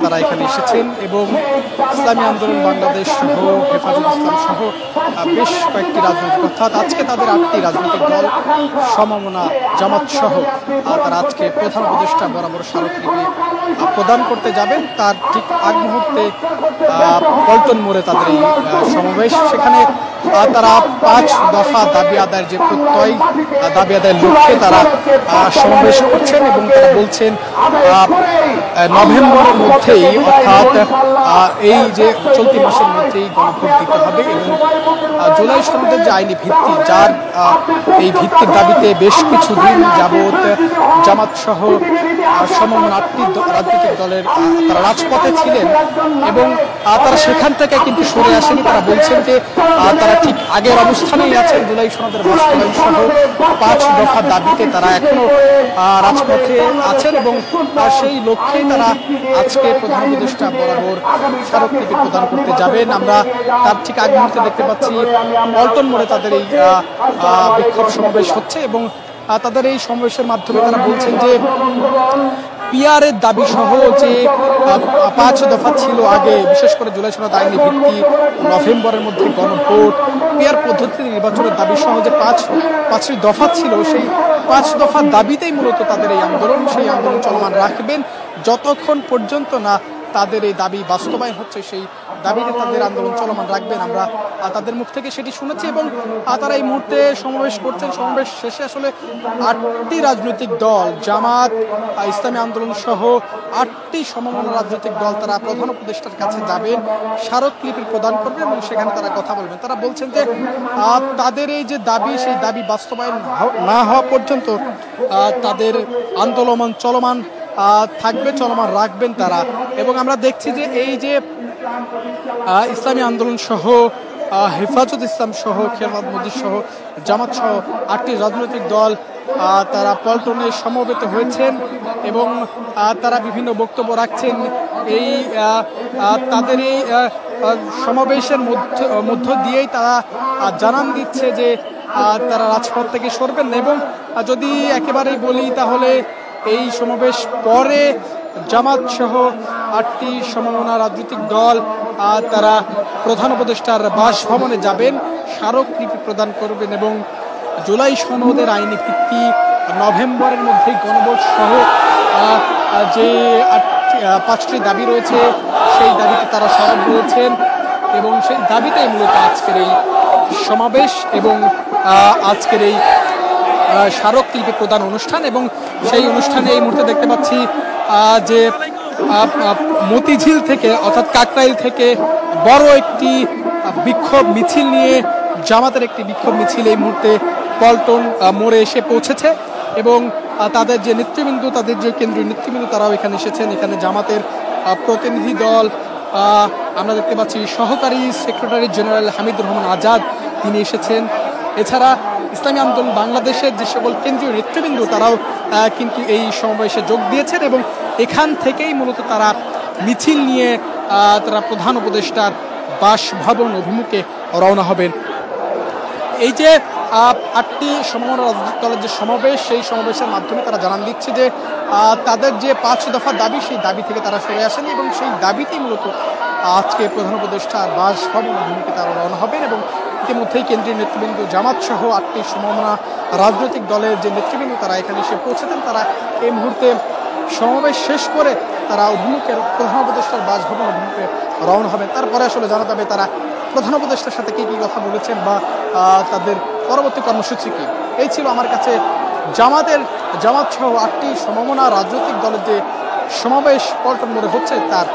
তারা এখানে এসেছেন এবং ইসলামী আন্দোলন বাংলাদেশ সহ হেফাজত ইসলাম সহ বেশ কয়েকটি রাজনৈতিক অর্থাৎ আজকে তাদের 8টি রাজনৈতিক দল সমমনা জামাত সহ তারা আজকে প্রধান উপদেষ্টা বরাবর স্মারকলিপি প্রদান করতে যাবেন। তার ঠিক আগ মুহূর্তে পল্টন মোড়ে তাদের এই সমাবেশ। সেখানে তারা 5 দফা দাবি আদায়ের যে প্রত্যয় দাবি আদায়ের লক্ষ্যে তারা সমাবেশ করছেন এবং তারা বলছেন নভেম্বরের মধ্যেই অর্থাৎ এই যে চলতি মাসের মধ্যেই গণভোট দিতে হবে এবং জুলাই সনদের যে আইনি ভিত্তি যার এই ভিত্তির দাবিতে বেশ কিছুদিন যাবৎ জামাত সহ সমমনা 8টি রাজনৈতিক দলের তারা রাজপথে ছিলেন এবং তারা সেখান থেকে কিন্তু সরে আসেনি। তারা বলছেন যে তারা ঠিক আগের অবস্থানেই আছেন। জুলাই সনদের বাস্তবায়ন সহ 5 দফা দাবিতে তারা এখনো রাজপথে আছেন এবং সেই লক্ষ্যেই তারা আজকে প্রধান উপদেষ্টা বরাবর স্মারকলিপি প্রদান করতে যাবেন। আমরা তার ঠিক আগ মুহূর্তে দেখতে পাচ্ছি পল্টন মোড়ে তাদের এই বিক্ষোভ সমাবেশ হচ্ছে এবং তাদের এই সমাবেশের মাধ্যমে তারা বলছেন যে পিআরের দাবি সহ যে 5 দফা ছিল আগে, বিশেষ করে জুলাই সনদ আইনি ভিত্তি, নভেম্বরের মধ্যে গণভোট, পিআর পদ্ধতিতে নির্বাচনের দাবি সহ যে 5টি দফা ছিল, সেই 5 দফা দাবিতেই মূলত তাদের এই আন্দোলন। সেই আন্দোলন চলমান রাখবেন যতক্ষণ পর্যন্ত না তাদের এই দাবি বাস্তবায়ন হচ্ছে, সেই দাবিতে তাদের আন্দোলন চলমান রাখবেন। আমরা তাদের মুখ থেকে সেটি শুনেছি এবং তারা এই মুহূর্তে সমাবেশ করছেন। সমাবেশ শেষে আসলে 8টি রাজনৈতিক দল, জামাত, ইসলামী আন্দোলন সহ 8টি সমমনা রাজনৈতিক দল তারা প্রধান উপদেষ্টার কাছে যাবেন, স্মারকলিপি প্রদান করবেন এবং সেখানে তারা কথা বলবেন। তারা বলছেন যে তাদের এই যে দাবি, সেই দাবি বাস্তবায়ন না হওয়া পর্যন্ত তাদের আন্দোলন চলমান থাকবে, চলমান রাখবেন তারা। এবং আমরা দেখছি যে এই যে ইসলামী আন্দোলন সহ হেফাজত ইসলাম সহ খেলাফত মজলিস সহ জামাত সহ 8টি রাজনৈতিক দল তারা পল্টনে সমবেত হয়েছেন এবং তারা বিভিন্ন বক্তব্য রাখছেন। এই তাদের এই সমাবেশের মধ্য দিয়েই তারা জানান দিচ্ছে যে তারা রাজপথ থেকে সরবেন না এবং যদি একেবারেই বলি তাহলে এই সমাবেশ পরে জামাত সহ 8টি সমমনা রাজনৈতিক দল তারা প্রধান উপদেষ্টার বাসভবনে যাবেন, স্মারকলিপি প্রদান করবেন এবং জুলাই সনদের আইনি ভিত্তি, নভেম্বরের মধ্যেই গণভোট সহ যে 5টি দাবি রয়েছে সেই দাবিতে তারা সরব রয়েছেন এবং সেই দাবিতেই মূলত আজকের এই সমাবেশ এবং আজকের এই স্মারকলিপি প্রদান অনুষ্ঠান। এবং সেই অনুষ্ঠানে এই মুহূর্তে দেখতে পাচ্ছি যে মতিঝিল থেকে অর্থাৎ কাকরাইল থেকে বড় একটি বিক্ষোভ মিছিল নিয়ে জামাতের একটি বিক্ষোভ মিছিল এই মুহূর্তে পল্টন মোড়ে এসে পৌঁছেছে এবং তাদের যে নেতৃবৃন্দ, তাদের যে কেন্দ্রীয় নেতৃবৃন্দ তারাও এখানে এসেছেন। এখানে জামাতের প্রতিনিধি দল আমরা দেখতে পাচ্ছি, সহকারী সেক্রেটারি জেনারেল হামিদুর রহমান আজাদ তিনি এসেছেন। এছাড়া ইসলামী আন্দোলন বাংলাদেশের যে সকল কেন্দ্রীয় নেতৃবৃন্দ তারাও কিন্তু এই সমাবেশে যোগ দিয়েছেন এবং এখান থেকেই মূলত তারা মিছিল নিয়ে তারা প্রধান উপদেষ্টার বাসভবন অভিমুখে রওনা হবেন। এই যে 8টি সমমনা রাজনৈতিক দলের যে সমাবেশ, সেই সমাবেশের মাধ্যমে তারা জানান দিচ্ছে যে তাদের যে 5 দফা দাবি, সেই দাবি থেকে তারা সরে আসেনি এবং সেই দাবিতেই মূলত আজকে প্রধান উপদেষ্টার বাসভবন অভিমুখে তারা রওনা হবেন। এবং ইতিমধ্যেই কেন্দ্রীয় নেতৃবৃন্দ জামাত সহ 8টি সমমনা রাজনৈতিক দলের যে নেতৃবৃন্দ তারা এখানে এসে পৌঁছেছেন। তারা এই মুহূর্তে সমাবেশ শেষ করে তারা অভিমুখে প্রধান উপদেষ্টার বাসভবন অভিমুখে রওনা হবেন। তারপরে আসলে জানা যাবে তারা প্রধান উপদেষ্টার সাথে কি কি কথা বলেছেন বা তাদের পরবর্তী কর্মসূচি কি। এই ছিল আমার কাছে জামাত সহ 8টি সমমনা রাজনৈতিক দলের যে সমাবেশ পল্টন মোড়ে হচ্ছে তার